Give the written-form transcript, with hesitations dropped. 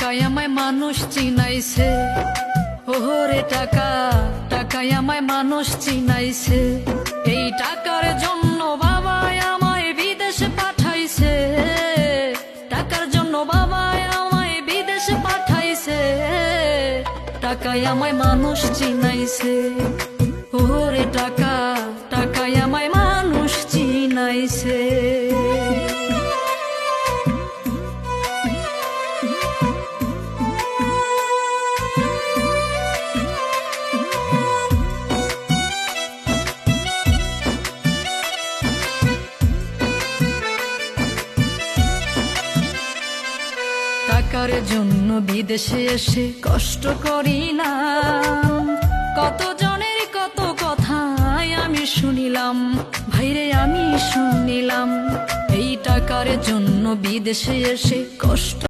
টাকায় আমায় মানুষ চিনাইছে, ওরে টাকা, টাকায় আমায় মানুষ চিনাইছে। এই টাকার জন্য বাবা আমায় বিদেশে পাঠাইছে, টাকার জন্য বাবা আমায় বিদেশে পাঠাইছে। টাকায় আমায় মানুষ চিনাইছে, ওরে টাকা, টাকায় আমায় মানুষ চিনাইছে। টাকার জন্য বিদেশে এসে কষ্ট করি না, কত জনের কত কথাই আমি শুনিলাম, ভাইরে আমি শুনিলাম। এই টাকার জন্য বিদেশে এসে কষ্ট